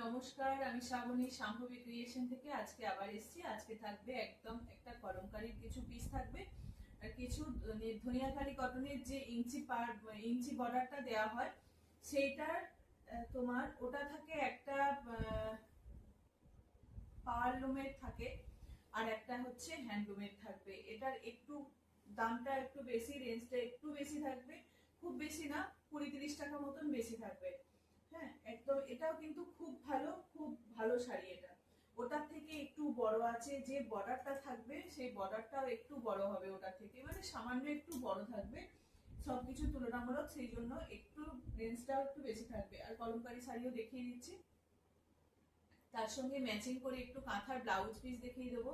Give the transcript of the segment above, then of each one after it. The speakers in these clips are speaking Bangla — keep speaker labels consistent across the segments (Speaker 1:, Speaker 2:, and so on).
Speaker 1: নমস্কার, আমি শ্রাবণী শাম্ভবী ক্রিয়েশন থেকে আজকে আবার এসেছি। আজকে থাকবে একদম একটা কলমকারীর কিছু পিস থাকবে আর কিছু ধনিয়াখালি কটনের যে ইঞ্চি বর্ডারটা দেওয়া হয় সেইটার তোমার ওটা থাকে একটা পাওয়ার লুমের থাকে আর একটা হচ্ছে হ্যান্ডলুমের থাকবে। এটার একটু দামটা একটু বেশি, রেঞ্জটা একটু বেশি থাকবে, খুব বেশি না, 20-30 টাকা মতন বেশি থাকবে। হ্যাঁ, একদম এটাও কিন্তু খুব ভালো শাড়ি। এটা ওটার থেকে একটু বড় আছে, যে বর্ডারটা থাকবে সেই বর্ডারটাও একটু বড় হবে ওটার থেকে, মানে সামান্য একটু বড় থাকবে সবকিছু তুলনামূলক, সেই জন্য একটু রেঞ্জটাও একটু বেশি থাকবে। আর কলমকারী শাড়িও দেখিয়ে দিচ্ছি, তার সঙ্গে ম্যাচিং করে একটু কাঁথার ব্লাউজ পিস দেখিয়ে দেবো।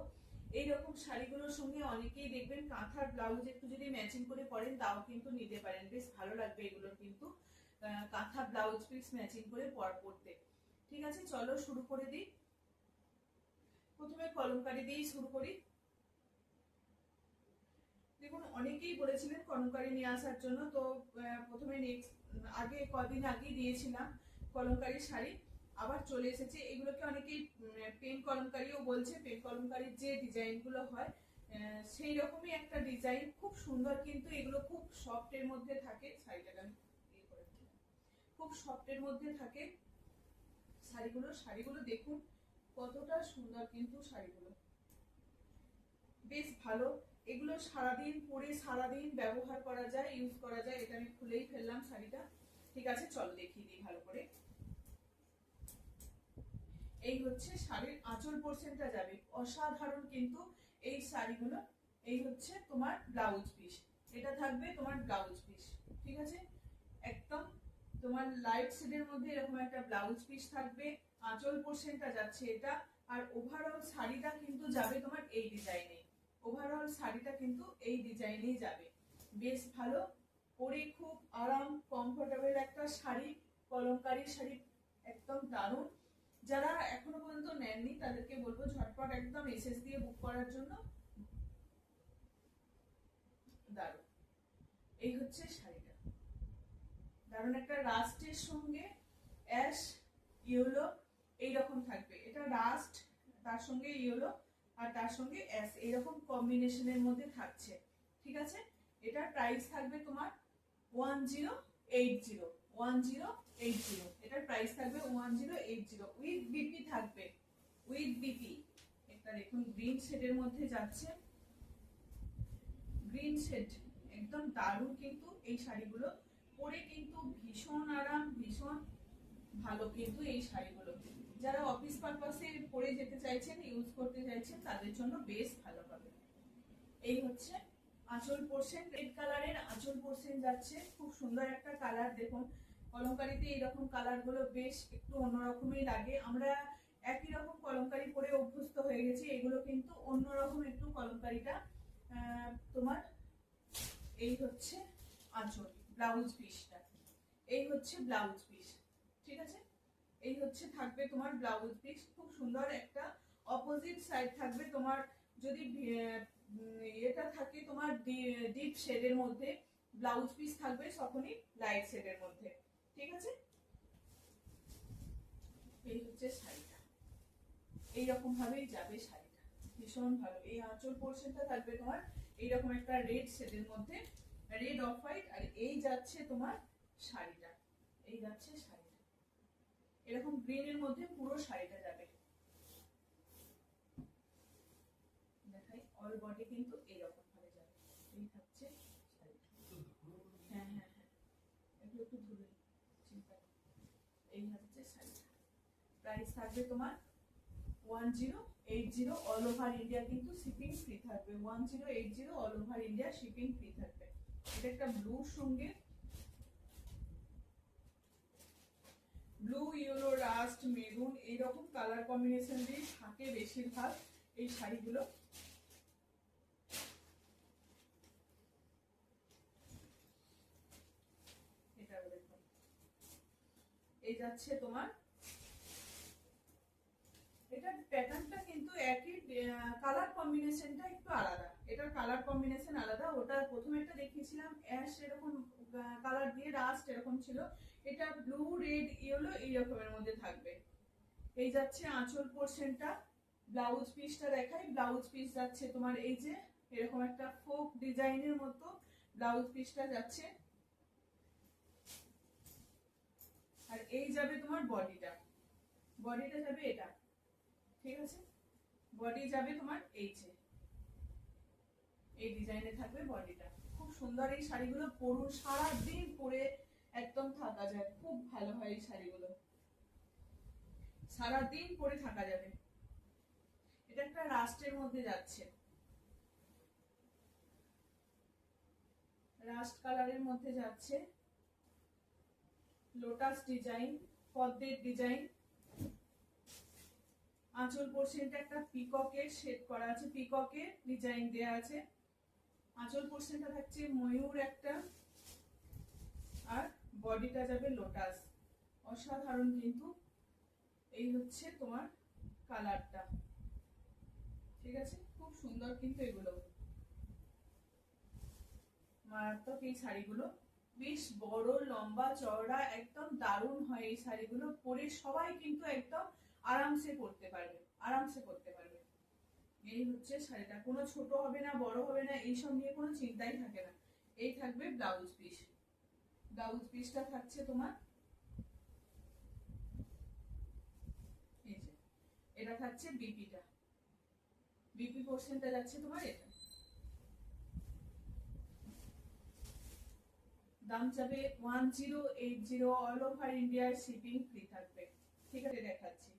Speaker 1: এইরকম শাড়িগুলোর সঙ্গে অনেকেই দেখবেন কাঁথার ব্লাউজ একটু যদি ম্যাচিং করে পরেন তাও কিন্তু নিতে পারেন, বেশ ভালো লাগবে এগুলোর কিন্তু কাঁথা ব্লাউজ পিস ম্যাচিং করে পরতে। ঠিক আছে, চলো শুরু করে দিই। প্রথমে কলমকারী দিয়েই শুরু করি। দেখুন, অনেকেই বলেছিলেন কলমকারী নিয়ে আসার জন্য, তো প্রথমে কদিন আগে দিয়েছিলাম কলমকারী শাড়ি, আবার চলে এসেছে। এগুলোকে অনেকেই পেন কলমকারীও বলছে। পেন কলমকারীর যে ডিজাইন গুলো হয় সেই রকমই একটা ডিজাইন, খুব সুন্দর, কিন্তু এগুলো খুব সফটের মধ্যে থাকে। শাড়িটাকে আমি খুব সফটের মধ্যে থাকে শাড়িগুলো দেখুন কতটা সুন্দর, কিন্তু শাড়িগুলো বেশ ভালো। এগুলো সারাদিন পরে সারাদিন ব্যবহার করা যায়, ইউজ করা যায়। এটা আমি খুলেই ফেললাম শাড়িটা। ঠিক আছে, চলো দেখিয়ে দিই ভালো করে। এই হচ্ছে শাড়ির আঁচল পোর্শনটা যাবে, অসাধারণ কিন্তু এই শাড়িগুলো। এই হচ্ছে তোমার ব্লাউজ পিস, এটা থাকবে তোমার ব্লাউজ পিস। ঠিক আছে, একদম তোমার লাইট শেডের মধ্যে এরকম একটা ব্লাউজ পিস থাকবে, আঁচল পোর্শনটা যাচ্ছে এটা। আর ওভারঅল শাড়িটা কিন্তু যাবে তোমার এই ডিজাইনে, ওভারঅল শাড়িটা কিন্তু এই ডিজাইনেই যাবে। বেশ ভালো, পরে খুব আরাম কমফোর্টেবল একটা শাড়ি, কলমকারী শাড়ি, একদম দারুণ। যারা এখনো পর্যন্ত নেননি তাদেরকে বলবো ঝটপট একদম এসএস দিয়ে বুক করার জন্য। দারুণ, এই হচ্ছে শাড়িটা, দারুণ একটা রাস্টের সঙ্গে অ্যাশ ইয়েলো এইরকম থাকবে। এটা রাস্ট, তার সঙ্গে ইয়েলো, আর তার সঙ্গে অ্যাশ এইরকম কম্বিনেশনের মধ্যে থাকছে। ঠিক আছে, এটার প্রাইস থাকবে তোমার 1080 এটার প্রাইস থাকবে 1080 উইথ বিপি থাকবে, উইথ বিপি। এটা দেখুন গ্রিন শেডের মধ্যে যাচ্ছে, গ্রিন শেড, একদম দারুণ কিন্তু এই শাড়িগুলো পরে কিন্তু ভীষণ আরাম, ভীষণ ভালো কিন্তু এই শাড়িগুলো। যারা অফিস পারপাসে পরে যেতে চাইছেন, ইউজ করতে চাইছেন, তাদের জন্য বেশ ভালো হবে। এই হচ্ছে আঁচল পোর্শন, রেড কালারের আঁচল পোর্শন যাচ্ছে, খুব সুন্দর একটা কালার। দেখুন কলমকারীতে এইরকম কালার গুলো বেশ একটু অন্যরকমই লাগে। আমরা একই রকম কলমকারী পরে অভ্যস্ত হয়ে গেছি, এগুলো কিন্তু অন্যরকম একটু কলমকারীটা। তোমার এই হচ্ছে আঁচল, ব্লাউজ পিসটা, এই হচ্ছে ব্লাউজ পিস। ঠিক আছে, এই হচ্ছে থাকবে তোমার ব্লাউজ পিস, খুব সুন্দর একটা। অপোজিট সাইড থাকবে তোমার, যদি এটা থাকে তোমার ডিপ শেডের মধ্যে, ব্লাউজ পিস থাকবে তখনই লাইট শেডের মধ্যে। ঠিক আছে, এই হচ্ছে শাড়িটা, এইরকম ভাবেই যাবে শাড়িটা, ভীষণ ভালো। এই আঁচল পোর্শনটা থাকবে তোমার এইরকম একটা রেড শেডের মধ্যে, রেড অফ হোয়াইট। আর এই যাচ্ছে তোমার শাড়িটা, এই যাচ্ছে শাড়িটা এরকম গ্রিনের মধ্যে পুরো শাড়িটা যাবে। দেখাই, অল বডি কিন্তু এরকম ভাবে যাবে। এই থাকছে শাড়িটা। হ্যাঁ হ্যাঁ হ্যাঁ, একটু একটু ধুলে চিন্তা, এই হচ্ছে শাড়িটা। প্রাইস থাকবে তোমার 1080 অল ওভার ইন্ডিয়া, কিন্তু শিপিং ফ্রি থাকবে। 1080 all over India shipping free থাকবে। এটা একটা ব্লুর সঙ্গে ব্লু, ইয়েলো, রাস্ট, মেরুন এইরকম কালার কম্বিনেশন দিয়ে থাকে বেশিরভাগ এই শাড়িগুলো। এটা দেখুন, এই যাচ্ছে তোমার, এটার প্যাটার্নটা কিন্তু একই, কালার কম্বিনেশনটা একটু আলাদা। এটার কালার কম্বিনেশন আলাদা। ওটা প্রথমে একটা দেখিয়েছিলাম অ্যাশ এরকম কালার দিয়ে রাস্ট এরকম ছিল, এটা ব্লু, রেড, ইয়েলো এই রকমের মধ্যে থাকবে। এই যাচ্ছে আঁচল পোর্শনটা। ব্লাউজ পিসটা দেখাই। ব্লাউজ পিস যাচ্ছে তোমার এই যে এরকম একটা ফোক ডিজাইনের মতো ব্লাউজ পিসটা যাচ্ছে। আর এই যাবে তোমার বডিটা। বডিটা যাবে এটা, ঠিক আছে? বডি যাবে তোমার এই যে এই ডিজাইনে থাকবে বডিটা। খুব সুন্দর এই শাড়িগুলো, পরুন, সারা দিন পরে একদম থাকা যায়, খুব ভালো হয় এই শাড়িগুলো, সারা দিন পরে থাকা যাবে। এটা একটা রাস্টের মধ্যে যাচ্ছে, রাস্ট কালারের মধ্যে যাচ্ছে, লোটাস ডিজাইন, পদ্মের ডিজাইন। আঁচল পোর্শনটা একটা পিককের শেড করা আছে, পিককের ডিজাইন দেয়া আছে। আঁচল পোর্শনটা থাকছে ময়ূর একটা, আর বডিটা যাবে লোটাস। অসাধারণ কিন্তু। এই হচ্ছে তোমার কালারটা, ঠিক আছে? খুব সুন্দর কিন্তু এগুলো, মারাত্মক এই শাড়িগুলো। বেশ বড়, লম্বা, চওড়া, একদম দারুণ হয় এই শাড়িগুলো। পরে সবাই কিন্তু একদম আরামসে পরতে পারবে, আরামসে পরতে পারবে। এই হচ্ছে শাড়িটা, কোনো ছোট হবে না, বড় হবে না, এইসব নিয়ে কোনো চিন্তাই থাকে না। এই থাকবে ব্লাউজ পিস। ব্লাউজ পিসটা থাকছে তোমার এই যে, এটা থাকছে বিপিটা। বিপি পোর্শনটা যাচ্ছে তোমার এটা। দাম যাবে 1080, অল ওভার ইন্ডিয়ার শিপিং ফ্রি থাকবে, ঠিক আছে? দেখাচ্ছি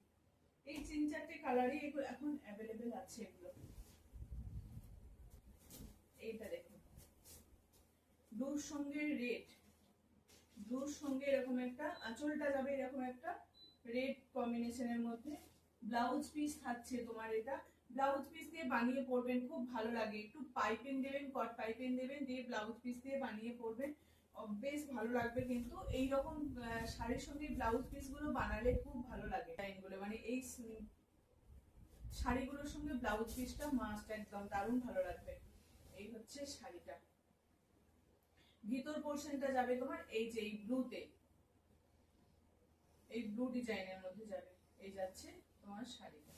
Speaker 1: এই 3-4টে কালারই এগুলো এখন অ্যাভেলেবেল আছে। এগুলো এইটা দেখুন, ব্লুর সঙ্গে রেড, ব্লুর সঙ্গে এরকম একটা আঁচলটা যাবে এরকম একটা রেড কম্বিনেশনের মধ্যে। ব্লাউজ পিস থাকছে তোমার এটা। ব্লাউজ পিস দিয়ে বানিয়ে পরবেন, খুব ভালো লাগে। একটু পাইপিং দেবেন, কট পাইপিং দেবেন, দিয়ে ব্লাউজ পিস দিয়ে বানিয়ে পরবেন, বেশ ভালো লাগবে। কিন্তু এইরকম শাড়ির সঙ্গে ব্লাউজ পিস গুলো বানালে খুব ভালো লাগে। ডিজাইনগুলো মানে এই শাড়িগুলোর সঙ্গে ব্লাউজ পিসটা মাস্ট, একদম দারুণ ভালো লাগবে। এই হচ্ছে শাড়িটা। ভিতর পোর্শনটা যাবে তোমার এই যে এই ব্লুতে, এই ব্লু ডিজাইনের মধ্যে যাবে। এই যাচ্ছে তোমার শাড়িটা।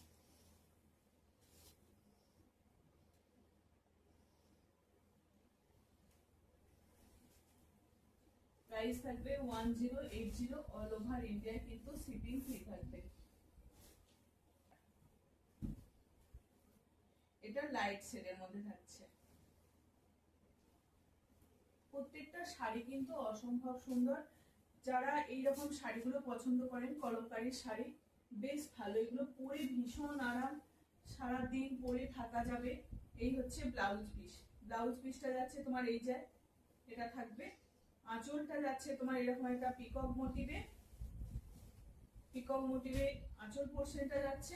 Speaker 1: প্রাইস থাকবে 1080, অল ওভার ইন্ডিয়া কিন্তু শিপিং ফ্রি থাকবে। এটা লাইট শেডের মধ্যে থাকছে। প্রত্যেকটা শাড়ি কিন্তু অসম্ভব সুন্দর। যারা এইরকম শাড়িগুলো পছন্দ করেন, কলমকারী শাড়ি, বেশ ভালো। এগুলো পরে ভীষণ আরাম, সারা দিন পরে থাকা যাবে। এই হচ্ছে ব্লাউজ পিস। ব্লাউজ পিসটা যাচ্ছে তোমার এই যে এটা থাকবে। আঁচলটা যাচ্ছে তোমার এরকম একটা পিকক মোটিভে, পিকক মোটিভে আঁচল পোর্শনটা যাচ্ছে।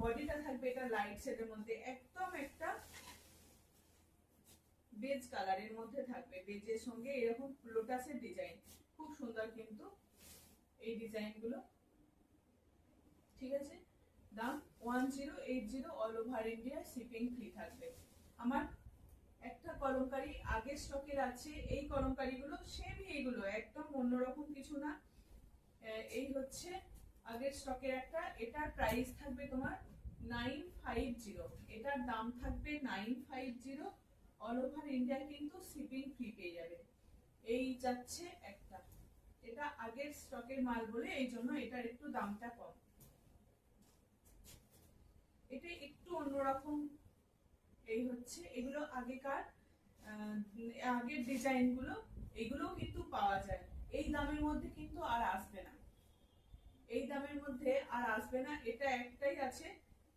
Speaker 1: বডিটা থাকবে এটা লাইট শেডের মধ্যে, একদম একটা বেজ কালারের মধ্যে থাকবে। বেজের সঙ্গে এরকম লোটাসের ডিজাইন, খুব সুন্দর কিন্তু এই ডিজাইনগুলো, ঠিক আছে? দাম 1080, all over India shipping free থাকবে। আমার একটা কলমকারী আগের স্টকের আছে, এই কলমকারীগুলো সেমই, এগুলো একদম অন্যরকম কিছু না। এই হচ্ছে আগের স্টকের একটা। এটার প্রাইস থাকবে তোমার 950, এটার দাম থাকবে 950, অল ওভার ইন্ডিয়া কিন্তু শিপিং ফ্রি পেয়ে যাবে। এই যাচ্ছে একটা, এটা আগের স্টকের মাল বলে এই জন্য এটার একটু দামটা কম। এটা একটু অন্যরকম। এই হচ্ছে এগুলো আগেকার আগের ডিজাইন গুলো, এগুলো কিন্তু পাওয়া যায়। এই দামের মধ্যে কিন্তু আর আসবে না, এই দামের মধ্যে আর আসবে না। এটা একটাই আছে,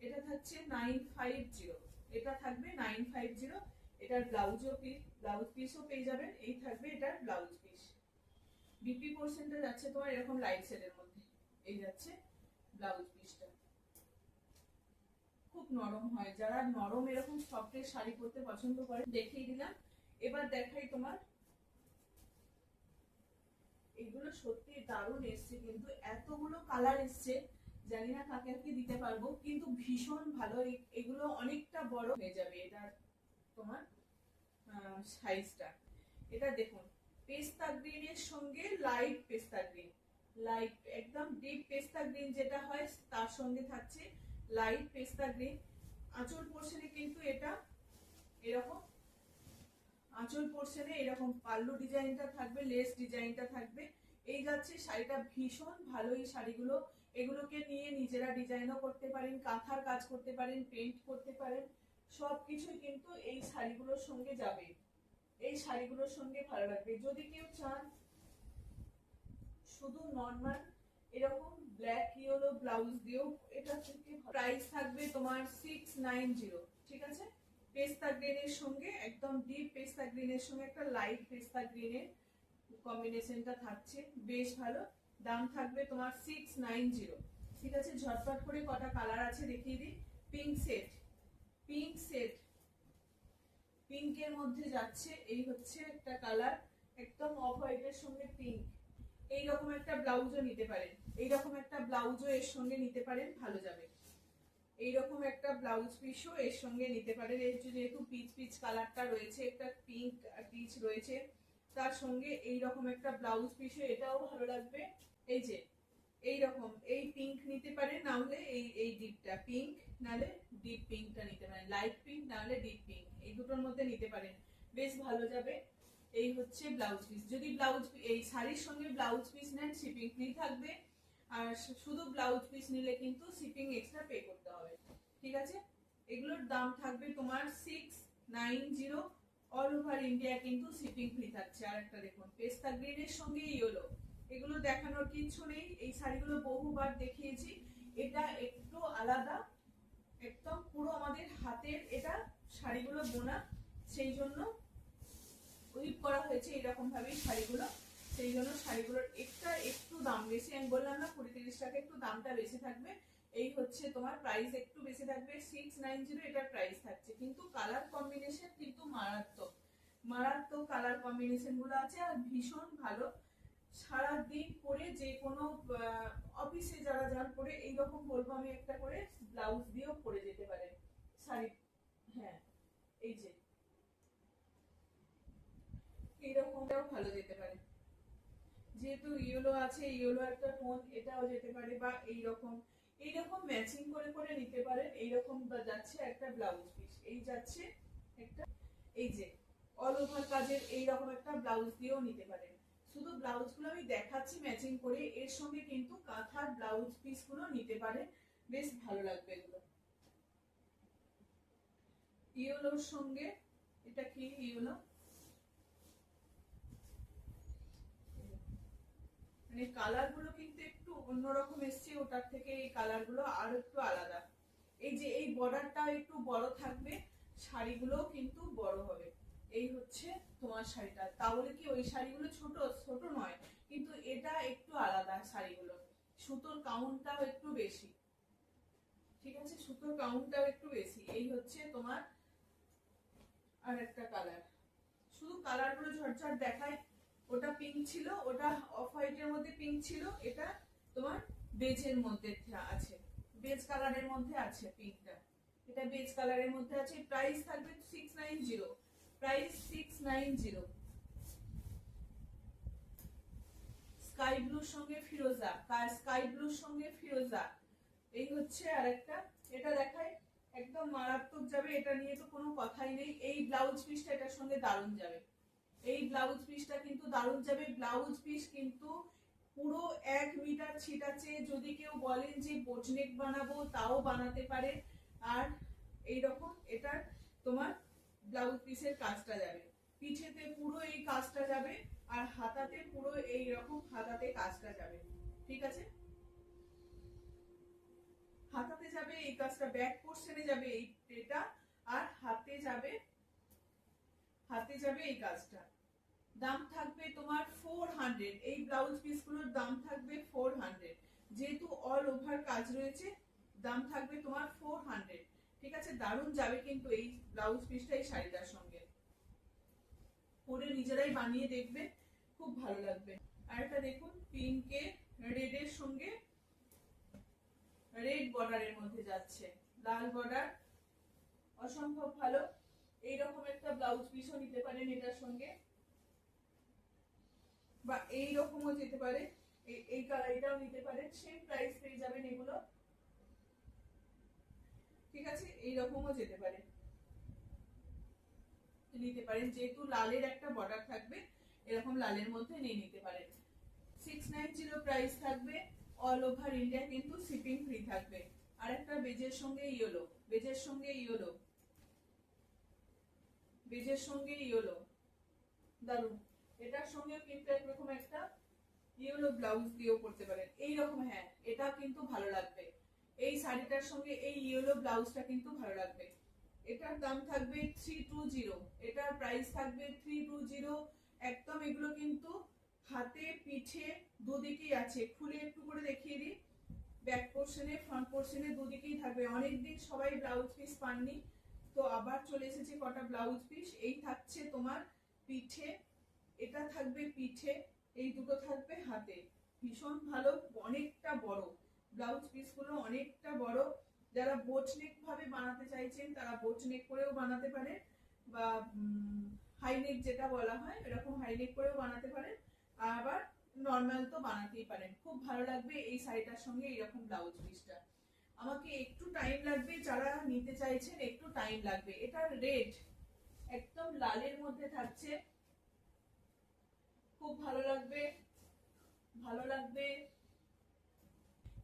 Speaker 1: এটা থাকছে 950, এটা থাকবে 950। এটার ব্লাউজ পিসও পেয়ে যাবেন। এই থাকবে এটার ব্লাউজ পিস। বিপি পোর্শনটা যাচ্ছে তোমার এরকম লাইট শেডের মধ্যে। এই যাচ্ছে ব্লাউজ পিসটা, খুব নরম হয়। যারা নরম এরকম সফটের শাড়ি পরতে পছন্দ করে, দেখিয়ে দিলাম। এবার দেখাই তোমার, এগুলো সত্যি দারুণ এসছে কিন্তু, এতগুলো কালার এসছে, জানি না কাকে কাকে দিতে পারবো, কিন্তু ভীষণ ভালো। এগুলো অনেকটা বড় হয়ে যাবে এটা তোমার সাইজটা। এটা দেখুন, পেস্তা গ্রিনের সঙ্গে লাইট পেস্তা গ্রিন, লাইট একদম ডিপ পেস্তা গ্রিন যেটা হয় তার সঙ্গে থাকছে লাইট পেস্তা গ্রিন। আঁচল পোর্শনে কিন্তু এটা এরকম, আঁচল পোর্শনে এরকম পাল্লু ডিজাইনটা থাকবে, লেস ডিজাইনটা থাকবে। এই যাচ্ছে শাড়িটা, ভীষণ ভালো এই শাড়িগুলো। এগুলোকে নিয়ে নিজেরা ডিজাইনও করতে পারেন, কাঁথার কাজ করতে পারেন, পেইন্ট করতে পারেন, সবকিছুই কিন্তু এই শাড়িগুলোর সঙ্গে যাবে। এই শাড়িগুলোর সঙ্গে ভালো লাগবে। যদি কেউ চান শুধু নর্মাল এরকম ব্ল্যাক ইয়েলো ব্লাউজ দিয়েও এটা থেকে প্রাইস থাকবে তোমার 690। ঠিক আছে, পেস্তা গ্রিনের সঙ্গে একদম ডিপ পেস্তা গ্রিনের সঙ্গে একটা লাইট পেস্তা গ্রিনের কম্বিনেশনটা থাকছে, বেশ ভালো। দাম থাকবে তোমার 690। ঠিক আছে, ঝটপট করে কটা কালার আছে দেখিয়ে দিই। পিঙ্ক সেট, পিঙ্ক সেট, পিঙ্কের মধ্যে যাচ্ছে এই হচ্ছে একটা কালার, একদম অফ হোয়াইটের সঙ্গে পিঙ্ক। এইরকম একটা ব্লাউজও নিতে পারেন, এইরকম একটা ব্লাউজও এর সঙ্গে নিতে পারেন, ভালো যাবে। এইরকম একটা ব্লাউজ পিসও এর সঙ্গে নিতে পারেন। এর যেহেতু পিচ পিচ কালারটা রয়েছে, একটা পিঙ্ক পিচ রয়েছে, তার সঙ্গে এইরকম একটা ব্লাউজ পিসও, এটাও ভালো লাগবে। এই যে এইরকম এই পিঙ্ক নিতে পারেন, না হলে এই ডিপটা পিঙ্ক, নাহলে ডিপ পিঙ্কটা নিতে পারেন, লাইট পিঙ্ক না হলে ডিপ পিঙ্ক, এই দুটোর মধ্যে নিতে পারেন, বেশ ভালো যাবে। এই হচ্ছে ব্লাউজ পিস। যদি ব্লাউজ এই শাড়ির সঙ্গে ব্লাউজ পিস নেন শিপিং ফ্রি থাকবে, আর শুধু ব্লাউজ পিস নিলে কিন্তু শিপিং এক্সট্রা পে করতে হবে। ঠিক আছে, এগুলোর দাম থাকবে তোমার 690, অল ওভার ইন্ডিয়া কিন্তু শিপিং ফ্রি থাকছে। আর একটা দেখুন পেস্তা গ্রিনের সঙ্গে ইয়েলো, এগুলো দেখানোর কিছু নেই, এই শাড়িগুলো বহুবার দেখিয়েছি। এটা একটু আলাদা, একদম পুরো আমাদের হাতের এটা শাড়িগুলো বোনা, সেই জন্য উইপ করা হয়েছে এরকম ভাবেই শাড়িগুলো, সেই জন্য শাড়িগুলোর একটু দাম বেশি। আমি বললাম না 20-30 টাকা একটু দামটা বেশি থাকবে। এই হচ্ছে তোমার প্রাইস একটু বেশি থাকবে, 690 এটার প্রাইস থাকছে। কিন্তু কালার কম্বিনেশন কিন্তু মারাত্মক, মারাত্মক কালার কম্বিনেশন গুলো আছে, আর ভীষণ ভালো। সারাদিন পরে যে কোনো অফিসে যারা যান পরে এইরকম বলবো আমি একটা করে ব্লাউজ দিয়েও পরে যেতে পারেন শাড়ি। হ্যাঁ, এই যে এইরকমটাও ভালো যেতে পারে, যেহেতু ইয়েলো আছে, ইয়েলো একটা টোন, এটাও যেতে পারে। বা এইরকম এইরকম ম্যাচিং করে করে নিতে পারেন। এইরকম যাচ্ছে একটা ব্লাউজ পিস, এই যাচ্ছে একটা, এই যে অল ওভার কাজের এইরকম একটা ব্লাউজ দিয়েও নিতে পারেন। শুধু ব্লাউজ গুলো আমি দেখাচ্ছি ম্যাচিং করে, এর সঙ্গে কিন্তু কাঁথার ব্লাউজ পিস গুলো নিতে পারেন, বেশ ভালো লাগবে এগুলো। ইয়েলোর সঙ্গে এটা কি ইয়েলো, মানে কালার গুলো কিন্তু একটু অন্যরকম এসছে, ওটার থেকে এই কালার গুলো আরো একটু আলাদা। এই যে এই বর্ডারটা একটু বড় থাকবে, শাড়িগুলো কিন্তু বড় হবে। এই হচ্ছে তোমার শাড়িটা, তাহলে কি ওই শাড়িগুলো ছোট ছোট নয়, কিন্তু এটা একটু আলাদা শাড়িগুলো। সুতোর কাউন্টটাও একটু বেশি। ঠিক আছে, সুতোর কাউন্টটাও একটু বেশি। এই হচ্ছে তোমার আর একটা কালার, শুধু কালার গুলো ঝটঝট দেখায়। ওটা পিঙ্ক ছিল, ওটা অফ হোয়াইটের মধ্যে পিঙ্ক ছিল, এটা তোমার বেজের মধ্যে আছে, বেজ কালারের মধ্যে আছে পিঙ্কটা, এটা বেজ কালারের মধ্যে আছে। প্রাইস থাকবে 690, প্রাইস 690। স্কাই ব্লুর সঙ্গে ফিরোজা, স্কাই ব্লুর সঙ্গে ফিরোজা, এই হচ্ছে আরেকটা। এটা দেখায় একদম মারাত্মক যাবে, এটা নিয়ে তো কোনো কথাই নেই। এই ব্লাউজ পিসটা এটার সঙ্গে দারুণ যাবে, এই ব্লাউজ পিসটা কিন্তু দারুণ যাবে। ব্লাউজ পিস কিন্তু পুরো 1 মিটার ছিট আছে। যদি কেউ বলেন যে বোটনেক বানাবো তাও বানাতে পারে। আর এইরকম এটার তোমার ব্লাউজ পিসের কাজটা যাবে, পিঠেতে পুরো এই কাজটা যাবে, আর হাতাতে পুরো এই রকম হাতাতে কাজটা যাবে। ঠিক আছে, হাতাতে যাবে এই কাজটা, ব্যাক পোর্শনে যাবে এটা, আর হাতে যাবে, হাতে যাবে এই কাজটা। দাম থাকবে তোমার 400, এই ব্লাউজ পিসগুলোর দাম থাকবে 400, যেহেতু অল ওভার কাজ রয়েছে, দাম থাকবে তোমার 400। ঠিক আছে, দারুণ যাবে কিন্তু এই ব্লাউজ পিসটা এই শাড়িটার সঙ্গে, পরে নিজেরাই বানিয়ে দেখবে, খুব ভালো লাগবে। আর এটা দেখুন পিঙ্কে রেডের সঙ্গে, রেড বর্ডারের মধ্যে যাচ্ছে, লাল বর্ডার, অসম্ভব ভালো। এইরকম একটা ব্লাউজ পিসও নিতে পারেন এটার সঙ্গে, বা এইরকমও যেতে পারে। এই কালার এটাও নিতে পারেন, সেম প্রাইস পেয়ে যাবেন এগুলো। ঠিক আছে, এইরকমও যেতে পারে, নিতে পারেন, যেহেতু লালের একটা বর্ডার থাকবে এরকম লালের মধ্যে নিয়ে নিতে পারেন। 690 প্রাইস থাকবে, অল ওভার ইন্ডিয়া কিন্তু শিপিং ফ্রি থাকবে। আর একটা বেজের সঙ্গে ইয়েলো, বেজের সঙ্গে ইয়েলো, বেজের সঙ্গে ইয়েলো, দারুন। এটার সঙ্গে কিন্তু একরকম একটা ইয়েলো ব্লাউজ দিয়েও পরতে পারেন এইরকম। হ্যাঁ, এটা কিন্তু ভালো লাগবে, এই শাড়িটার সঙ্গে এই ইয়েলো ব্লাউজটা কিন্তু ভালো লাগবে। এটার দাম থাকবে 320, এটার প্রাইস থাকবে 320 একদম। এগুলো কিন্তু হাতে পিঠে দুদিকেই আছে, খুলে একটু করে দেখিয়ে দিই। ব্যাক পোর্শনে ফ্রন্ট পোর্শনে দুদিকেই থাকবে। অনেকদিন সবাই ব্লাউজ পিস পাননি, তো আবার চলে এসেছে কটা ব্লাউজ পিস। এই থাকছে তোমার পিঠে, এটা থাকবে পিঠে, এই দুটো থাকবে হাতে। ভীষণ ভালো, অনেকটা বড় ব্লাউজ পিস গুলো, অনেকটা বড়। যারা বোটনেক ভাবে বানাতে চাইছেন তারা বোটনেক করেও বানাতে পারে, বা হাইনেক যেটা বলা হয় এরকম হাইনেক করেও বানাতে পারেন, আবার নর্মাল তো বানাতেই পারেন। খুব ভালো লাগবে এই শাড়িটার সঙ্গে এরকম ব্লাউজ পিসটা। আমাকে একটু টাইম লাগবে, যারা নিতে চাইছেন একটু টাইম লাগবে। এটা রেড একদম লালের মধ্যে থাকছে, খুব ভালো লাগবে, ভালো লাগবে।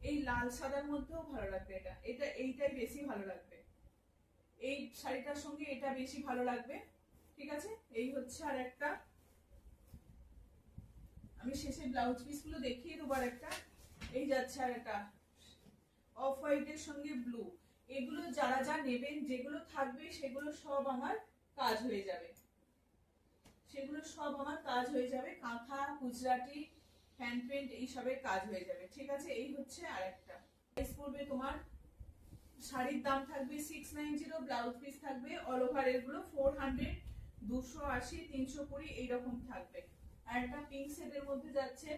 Speaker 1: এই লাল সাদার মধ্যেও ভালো লাগবে, এটা এটা এইটাই বেশি ভালো লাগবে, এই শাড়িটার সঙ্গে এটা বেশি ভালো লাগবে। ঠিক আছে, এই হচ্ছে আর একটা। আমি শেষে ব্লাউজ পিস গুলো দেখিয়ে দেবো আর একটা। এই যাচ্ছে আর একটা অফ হোয়াইটের সঙ্গে ব্লু। এগুলো যারা যা নেবেন, যেগুলো থাকবে সেগুলো সব আমার কাজ হয়ে যাবে, সেগুলো সব আমার কাজ হয়ে যাবে। কাঁথা, গুজরাটি, হ্যান্ড পেন্ট এইসবের কাজ হয়ে যাবে। ঠিক আছে, এই হচ্ছে আর একটা। প্রাইস পড়বে তোমার, শাড়ির দাম থাকবে 690, ব্লাউজ পিস থাকবে অল ওভার এগুলো 400, 280, 320 এইরকম থাকবে। আর একটা পিঙ্ক শেডের মধ্যে যাচ্ছে,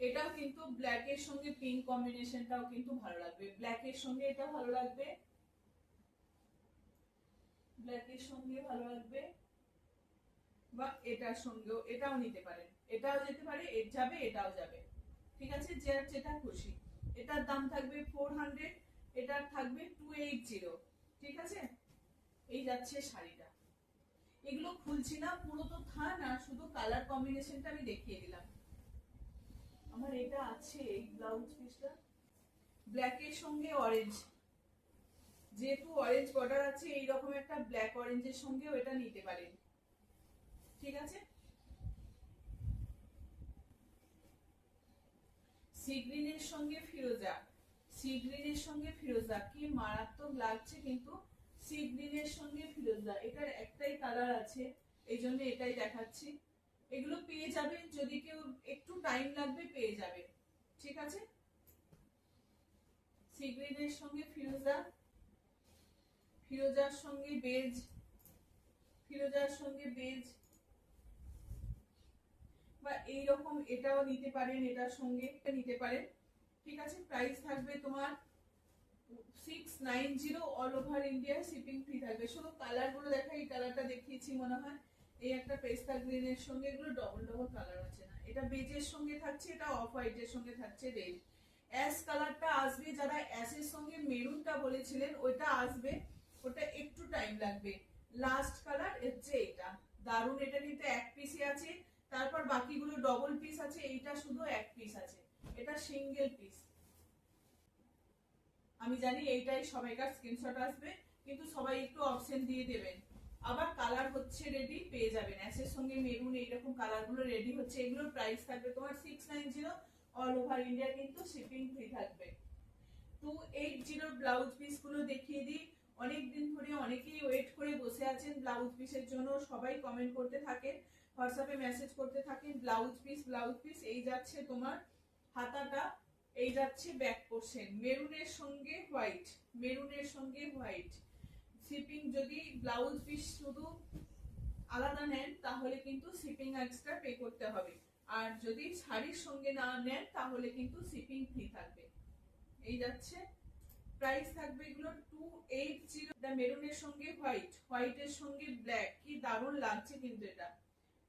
Speaker 1: এটাও কিন্তু ব্ল্যাক এর সঙ্গে পিঙ্ক কম্বিনেশনটাও কিন্তু ভালো লাগবে। ব্ল্যাক এর সঙ্গে এটা ভালো লাগবে, ব্ল্যাক এর সঙ্গে ভালো লাগবে, বা এটার সঙ্গেও এটাও নিতে পারেন, এটাও যেতে পারে, এর যাবে এটাও যাবে। ঠিক আছে, যেটা খুশি। এটার দাম থাকবে 400, এটার থাকবে 280। ঠিক আছে, এই যাচ্ছে শাড়িটা। এগুলো খুলছি না, পুরো তো থান, আর শুধু কালার কম্বিনেশনটা আমি দেখিয়ে দিলাম। আমার এটা আছে এই ব্লাউজ পিসটা, ব্ল্যাক এর সঙ্গে অরেঞ্জ, যেহেতু অরেঞ্জ বর্ডার আছে এইরকম একটা ব্ল্যাক অরেঞ্জের সঙ্গেও এটা নিতে পারেন। ঠিক আছে, সি গ্রিনের সঙ্গে ফিরোজা, সি গ্রিনের সঙ্গে ফিরোজা কি মারাত্মক লাগছে কিন্তু। সি গ্রিনের সঙ্গে ফিরোজা, এটার একটাই কালার আছে, এই জন্য এটাই দেখাচ্ছি। এগুলো পেয়ে যাবেন, যদি কেউ একটু টাইম লাগবে পেয়ে যাবে। ঠিক আছে, সি গ্রিনের সঙ্গে ফিরোজা, ফিরোজার সঙ্গে বেজ, ফিরোজার সঙ্গে বেজ, বা এইরকম এটাও নিতে পারেন, এটার সঙ্গে এটা নিতে পারেন। ঠিক আছে, প্রাইস থাকবে তোমার 690, all over India shipping free থাকবে। শুধু কালার গুলো দেখা, এই কালারটা দেখিয়েছি মনে হয়, এই একটা পেস্তা গ্রিনের সঙ্গে, এগুলো ডবল ডবল কালার আছে না, এটা বেজের সঙ্গে থাকছে, এটা অফ হোয়াইটের সঙ্গে থাকছে রেড। অ্যাশ কালারটা আসবে, যারা অ্যাশের সঙ্গে মেরুনটা বলেছিলেন ওইটা আসবে, ওটা একটু টাইম লাগবে। লাস্ট কালার হচ্ছে এটা, দারুন। এটা কিন্তু এক পিসই আছে, তারপর বাকিগুলো ডবল পিস আছে, এইটা শুধু এক পিস আছে, এটা সিঙ্গেল পিস। আমি জানি এইটাই সবাইকার স্ক্রিনশট আসবে, কিন্তু সবাই একটু অপশন দিয়ে দেবেন। আবার কালার হচ্ছে রেডি, পেয়ে যাবেন অ্যাশের সঙ্গে মেরুন, এইরকম কালার গুলো রেডি হচ্ছে। এগুলোর প্রাইস থাকবে তোমার 690, অল ওভার ইন্ডিয়া কিন্তু শিপিং ফ্রি থাকবে। 280 ব্লাউজ পিস গুলো দেখিয়ে দিই। অনেকদিন ধরে অনেকেই ওয়েট করে বসে আছেন ব্লাউজ পিসের জন্য, সবাই কমেন্ট করতে থাকেন, হোয়াটসঅ্যাপে মেসেজ করতে থাকেন ব্লাউজ পিস ব্লাউজ পিস। এই যাচ্ছে তোমার হাতাটা, এই যাচ্ছে ব্যাক পোর্শন, মেরুনের সঙ্গে হোয়াইট, মেরুনের সঙ্গে হোয়াইট। শিপিং যদি ব্লাউজ পিস শুধু আলাদা নেন তাহলে কিন্তু শিপিং এক্সট্রা পে করতে হবে, আর যদি শাড়ির সঙ্গে না নেন তাহলে কিন্তু শিপিং ফ্রি থাকবে। এই যাচ্ছে, প্রাইস থাকবে এগুলো 280। মেরুনের সঙ্গে হোয়াইট, হোয়াইটের সঙ্গে ব্ল্যাক, কি দারুণ লাগছে কিন্তু এটা।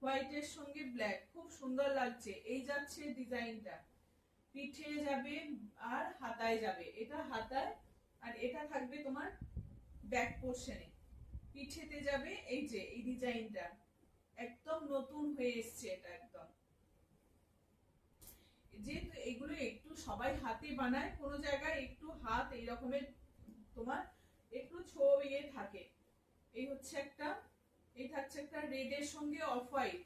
Speaker 1: হোয়াইটের সঙ্গে ব্ল্যাক, খুব সুন্দর লাগছে। এই যাচ্ছে ডিজাইনটা, পিঠে যাবে আর হাতায় যাবে, এটা হাতায় আর এটা থাকবে তোমার ব্যাক পোর্শনে, পিঠেতে যাবে। এই যে এই ডিজাইনটা একদম নতুন হয়ে এসছে, এটা একদম, যেহেতু এগুলো একটু সবাই হাতে বানায়, কোনো জায়গায় একটু হাত এই রকমের তোমার একটু ইয়ে থাকে। এই হচ্ছে একটা, এই থাকছে একটা রেডের সঙ্গে অফ হোয়াইট,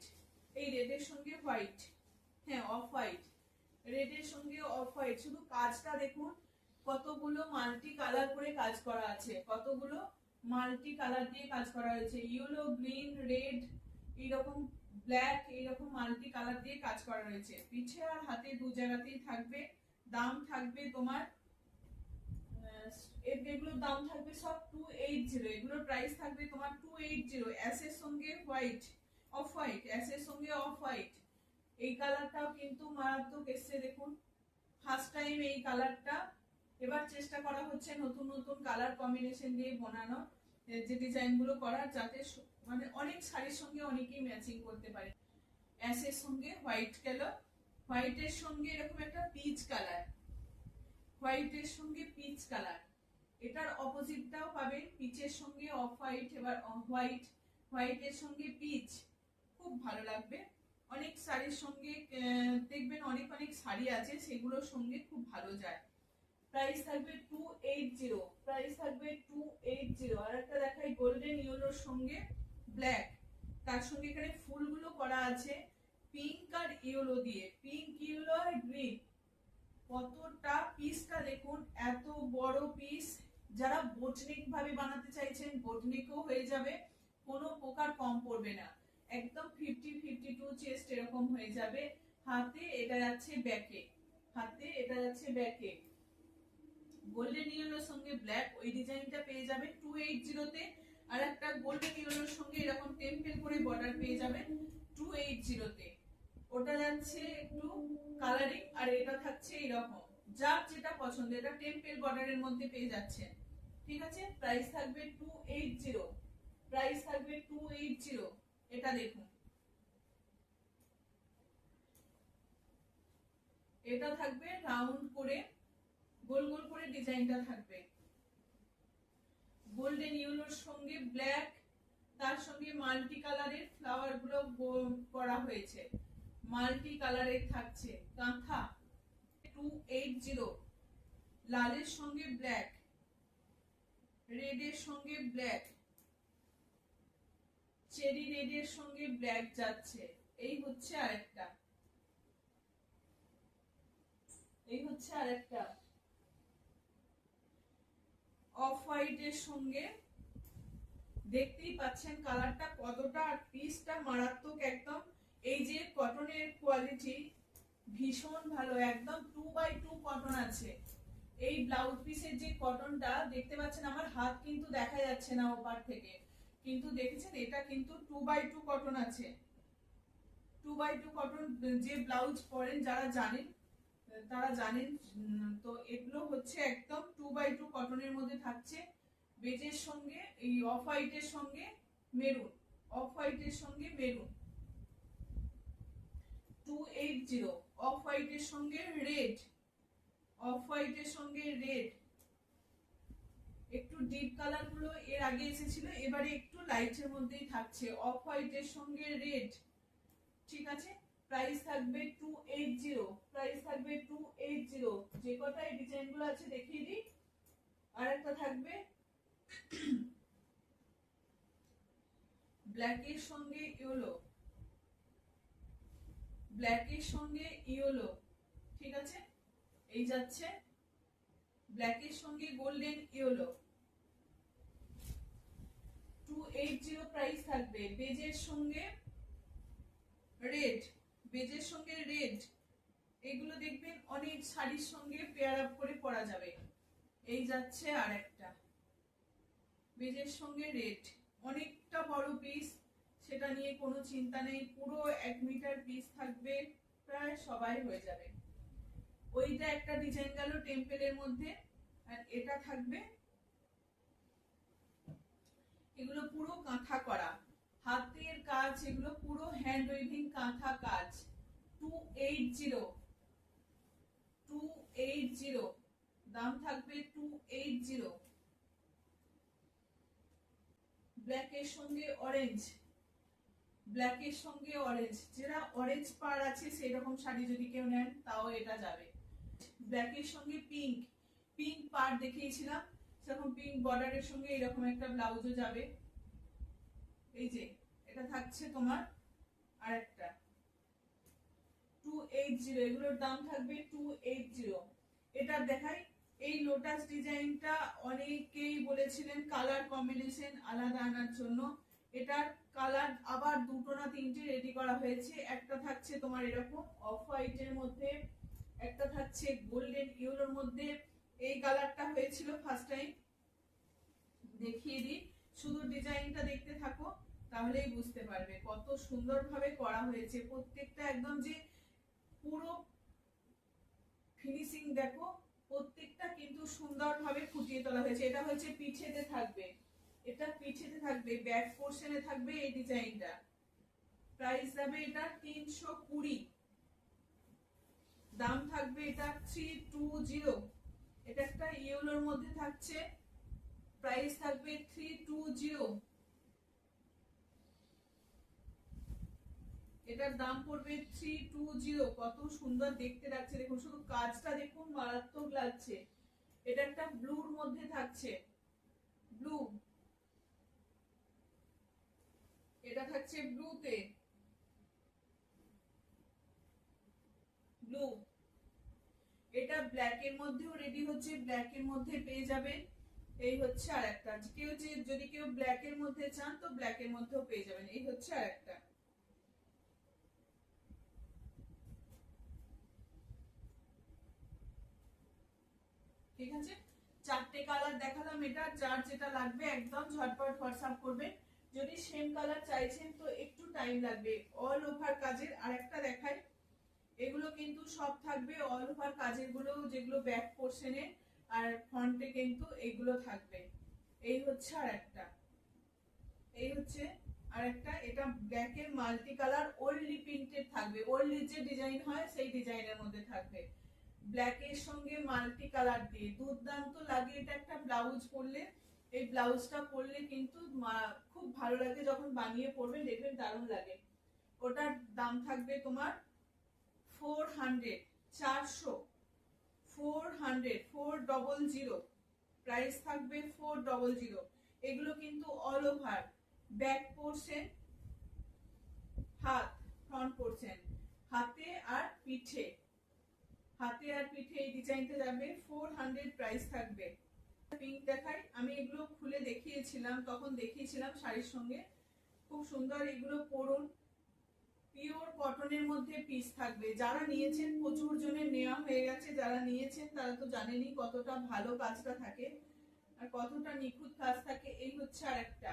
Speaker 1: এই রেডের সঙ্গে হোয়াইট, হ্যাঁ অফ হোয়াইট, রেডের সঙ্গে অফ হোয়াইট। শুধু কাজটা দেখুন, কতগুলো মাল্টি কালার করে কাজ করা আছে, কতগুলো মাল্টি কালার দিয়ে কাজ করা হয়েছে, ইয়েলো, গ্রিন, রেড, এইরকম ব্ল্যাক, এইরকম মাল্টি কালার দিয়ে কাজ করা রয়েছে। পিছে আর হাতে দু জায়গাতেই থাকবে। দাম থাকবে তোমার এগুলোর দাম থাকবে সব 280, এগুলোর প্রাইস থাকবে তোমার 280। অ্যাশ এর সঙ্গে হোয়াইট, অফ হোয়াইট, অ্যাশ এর সঙ্গে অফ হোয়াইট, এই কালারটাও কিন্তু মারাত্মক এসছে দেখুন, ফার্স্ট টাইম এই কালারটা। এবার চেষ্টা করা হচ্ছে নতুন নতুন কালার কম্বিনেশন দিয়ে বানানো, যে ডিজাইনগুলো করার, যাতে মানে অনেক শাড়ির সঙ্গে অনেকেই ম্যাচিং করতে পারে। অ্যাশের সঙ্গে হোয়াইট গেল, হোয়াইটের সঙ্গে এরকম একটা পিচ কালার, হোয়াইটের সঙ্গে পিচ কালার, এটার অপোজিটটাও পাবেন, পিচের সঙ্গে অফ হোয়াইট, এবার হোয়াইট, হোয়াইটের সঙ্গে পিচ, খুব ভালো লাগবে। অনেক শাড়ির সঙ্গে দেখবেন অনেক অনেক শাড়ি আছে, সেগুলোর সঙ্গে খুব ভালো যায়। প্রাইস থাকবে 280, প্রাইস থাকবে 280। আর একটা দেখাই গোল্ডেন ইয়েলোর সঙ্গে ব্ল্যাক, তার সঙ্গে এখানে ফুলগুলো করা আছে পিঙ্ক আর ইয়েলো দিয়ে, পিঙ্ক, ইয়েলো আর গ্রিন। কতটা পিসটা দেখুন, এত বড় পিস। যারা বোটনিক ভাবে বানাতে চাইছেন, বোটনিকও হয়ে যাবে, কোনো প্রকার কম পড়বে না, একদম 50-52 চেস্ট এরকম হয়ে যাবে। হাতে এটা যাচ্ছে ব্যাকে, হাতে এটা যাচ্ছে ব্যাকে। গোল্ডেন ইয়েলোর সঙ্গে ব্ল্যাক, ওই ডিজাইনটা পেয়ে যাবেন 280 তে। আর একটা গোল্ডেন ইয়েলোর সঙ্গে এরকম টেম্পল করে বর্ডার পেয়ে যাবেন 280 তে। ওটা যাচ্ছে একটু কালারিং, আর এটা থাকছে এরকম, যার যেটা পছন্দ, এটা টেম্পল বর্ডারের মধ্যে পেয়ে যাচ্ছেন। ঠিক আছে, প্রাইস থাকবে 280, প্রাইস থাকবে 280। এটা দেখুন, এটা থাকবে রাউন্ড করে, গোল গোল করে ডিজাইনটা থাকবে, গোল্ডেন ইয়েলোর সঙ্গে ব্ল্যাক, তার সঙ্গে মাল্টি কালারের ফ্লাওয়ার গুলো করা হয়েছে, মাল্টি কালারের থাকছে কাঁথা। 280, লালের সঙ্গে ব্ল্যাক, রেডের সঙ্গে ব্ল্যাক, চেরি রেডের সঙ্গে ব্ল্যাক যাচ্ছে। এই হচ্ছে আরেকটা, এই হচ্ছে আরেকটা অফ হোয়াইটের সঙ্গে, দেখতেই পাচ্ছেন কালারটা কতটা, আর পিসটা মারাত্মক একদম। এই যে কটনের কোয়ালিটি ভীষণ ভালো, একদম 2x2 কটন আছে। এই ব্লাউজ পিসের যে কটনটা দেখতে পাচ্ছেন, আমার হাত কিন্তু দেখা যাচ্ছে না ওপার থেকে, কিন্তু দেখেছেন এটা কিন্তু 2x2 কটন আছে। 2x2 কটন, যে ব্লাউজ পরেন যারা জানেন তারা জানেন। তো এগুলো হচ্ছে একদম 2x2 কটনের মধ্যে থাকছে, বেজের সঙ্গে এই অফ হোয়াইটের সঙ্গে মেরুন, অফ হোয়াইটের সঙ্গে মেরুন। 280, অফ হোয়াইটের সঙ্গে রেড, অফ হোয়াইটের সঙ্গে রেড, একটু ডিপ কালার গুলো এর আগে এসেছিল, এবারে একটু লাইটের মধ্যেই থাকছে, অফ হোয়াইটের সঙ্গে রেড। ঠিক আছে, প্রাইস থাকবে 280, প্রাইস থাকবে 280। যে কটাই ডিজাইন গুলো আছে দেখিয়ে দিই। আর একটা থাকবে ব্ল্যাকের সঙ্গে ইয়েলো, ব্ল্যাকের সঙ্গে ইয়েলো। ঠিক আছে, এই যাচ্ছে ব্ল্যাকের সঙ্গে গোল্ডেন ইয়েলো, 280 প্রাইস থাকবে। বেজের সঙ্গে রেড, বেজের সঙ্গে রেড, এগুলো দেখবেন অনেক শাড়ির সঙ্গে পেয়ার আপ করে পরা যাবে। এই যাচ্ছে আরেকটা বেজের সঙ্গে রেড, অনেকটা বড় পিস, সেটা নিয়ে কোনো চিন্তা নেই, পুরো 1 মিটার পিস থাকবে, প্রায় সবাই হয়ে যাবে। ওইটা একটা ডিজাইন গেল টেম্পলের মধ্যে, আর এটা থাকবে, এগুলো পুরো কাঁথা করা, হাতের কাজ, এগুলো পুরো হ্যান্ড উইভিং কাঁথা কাজ। 280 দাম থাকবে 280। ব্ল্যাকের সঙ্গে অরেঞ্জ, ব্ল্যাকের সঙ্গে অরেঞ্জ, যারা অরেঞ্জ পার আছে সেই রকম শাড়ি যদি কেউ নেন তাও এটা যাবে। ব্ল্যাকের সঙ্গে পিঙ্ক, পিঙ্ক পার দেখিয়েছিলাম, সেরকম পিঙ্ক বর্ডারের সঙ্গে এরকম একটা ব্লাউজও যাবে। এই যে এটা থাকছে তোমার আরেকটা 280, এগুলোর দাম থাকবে 280। এটা দেখাই, এই লোটাস ডিজাইনটা অনেকেই বলেছিলেন কালার কম্বিনেশন আলাদা আনার জন্য। এটার কালার আবার দুটো না তিনটে রেডি করা হয়েছে। একটা থাকছে তোমার এরকম অফ হোয়াইটের মধ্যে, একটা থাকছে গোল্ডেন ইয়েলোর মধ্যে। এই কালারটা হয়েছিল ফার্স্ট টাইম, দেখিয়ে দিই, শুধু ডিজাইনটা দেখতে থাকো তাহলেই বুঝতে পারবে কত সুন্দরভাবে করা হয়েছে। প্রত্যেকটা একদম যে পুরো ফিনিশিং দেখো, প্রত্যেকটা কিন্তু সুন্দরভাবে ফুটিয়ে তোলা হয়েছে। এটা হচ্ছে পিঠেতে থাকবে, এটা পিঠেতে থাকবে, ব্যাক পোর্শনে থাকবে এই ডিজাইনটা। প্রাইস যাবে এটা 320, দাম থাকবে এটা 320। এটা একটা ইয়েলোর মধ্যে থাকছে, প্রাইস থাকবে 320। এটার দাম পড়বে 320। কত সুন্দর দেখতে লাগছে দেখুন, শুধু কাজটা দেখুন মারাত্মক লাগছে। এটা একটা ব্লুর মধ্যে থাকছে, ব্লু, এটা থাকছে ব্লুতে, ব্লু। এটা ব্ল্যাক এর মধ্যেও রেডি হচ্ছে, ব্ল্যাক এর মধ্যে পেয়ে যাবেন। এই হচ্ছে আরেকটা, কেউ যদি কেউ ব্ল্যাক এর মধ্যে চান তো ব্ল্যাক এর মধ্যেও পেয়ে যাবেন। এই হচ্ছে আরেকটা। ঠিক আছে, চারটে কালার দেখালাম। এটা যার যেটা লাগবে একদম ঝটপট হোয়াটসঅ্যাপ করবে। যদি সেম কালার চাইছেন তো একটু টাইম লাগবে। অল ওভার কাজের আরেকটা দেখাই, এগুলো কিন্তু সব থাকবে অল ওভার কাজের গুলো, যেগুলো ব্যাক পোর্শনে আর ফ্রন্টে কিন্তু এগুলো থাকবে। এই হচ্ছে আরেকটা, এই হচ্ছে আরেকটা। এটা ব্ল্যাকের মাল্টি কালার ওল্ডলি প্রিন্টেড থাকবে, ওল্ডলি যে ডিজাইন হয় সেই ডিজাইনের মধ্যে থাকবে, ব্ল্যাকের সঙ্গে মাল্টি কালার দিয়ে দুর্দান্ত লাগে। এটা একটা ব্লাউজ পরলে, এই ব্লাউজটা পরলে কিন্তু খুব ভালো লাগে, যখন বানিয়ে পরবেন দেখবেন দারুণ লাগে। ওটার দাম থাকবে তোমার 400, 400, প্রাইস থাকবে 400। এগুলো কিন্তু অল ওভার, ব্যাক পোর্শন, হাত, ফ্রন্ট পোর্শন, হাতে আর পিঠে, হাতে আর পিঠে এই ডিজাইনটা যাবে 400, প্রাইস থাকবে। পিঙ্ক দেখাই, আমি এগুলো খুলে দেখিয়েছিলাম, তখন দেখিয়েছিলাম শাড়ির সঙ্গে, খুব সুন্দর। এগুলো পরুন, পিওর কটনের মধ্যে পিস থাকবে। যারা নিয়েছেন, প্রচুর জনের নেওয়া হয়ে গেছে, যারা নিয়েছেন তারা তো জানেনই কতটা ভালো কাজটা থাকে আর কতটা নিখুঁত কাজ থাকে। এই হচ্ছে আরেকটা,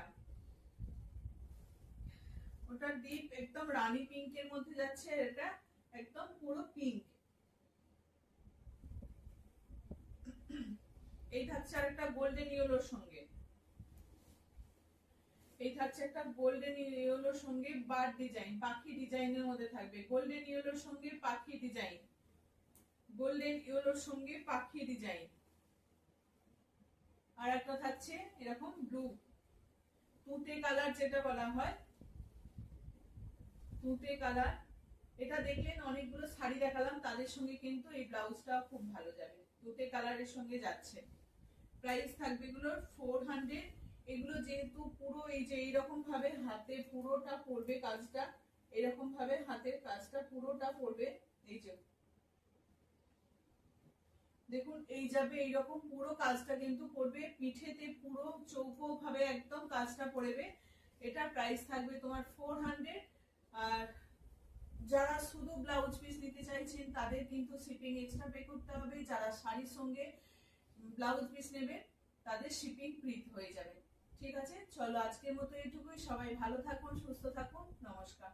Speaker 1: ওটা ডিপ একদম রানী পিঙ্কের মধ্যে যাচ্ছে, এটা একদম পুরো পিঙ্ক। এই থাকছে আরেকটা গোল্ডেন ইয়েলোর সঙ্গে, এই থাকছে একটা গোল্ডেন ইয়েলোর সঙ্গে বার্ড ডিজাইন, পাখি ডিজাইনের মধ্যে থাকবে। গোল্ডেন ইয়েলোর সঙ্গে পাখি ডিজাইন, গোল্ডেন ইয়েলোর সঙ্গে পাখি ডিজাইন। আর একটা থাকছে এরকম ব্লু, তুতে কালার যেটা বলা হয়, তুতে কালার। এটা দেখলেন অনেকগুলো শাড়ি দেখালাম, তাদের সঙ্গে কিন্তু এই ব্লাউজটা খুব ভালো যাবে, তুতে কালারের সঙ্গে যাচ্ছে। প্রাইস থাকবে এগুলোর 400। এগুলো যেহেতু পুরো এই যে এইরকম ভাবে হাতে পুরোটা পড়বে কাজটা, এরকম ভাবে হাতের কাজটা পুরোটা পড়বে। এই যে দেখুন, এই যাবে এইরকম পুরো কাজটা কিন্তু পড়বে, পিঠেতে পুরো চৌকো ভাবে একদম কাজটা পড়বে। এটা প্রাইস থাকবে তোমার 400। আর যারা শুধু ব্লাউজ পিস নিতে চাইছেন তাদের কিন্তু শিপিং এক্সট্রা পে করতে হবে। যারা শাড়ির সঙ্গে ব্লাউজ পিস নেবে তাদের শিপিং ফ্রি হয়ে যাবে। ঠিক আছে, চলো আজকের মতো এইটুকুই। সবাই ভালো থাকুন, সুস্থ থাকুন, নমস্কার।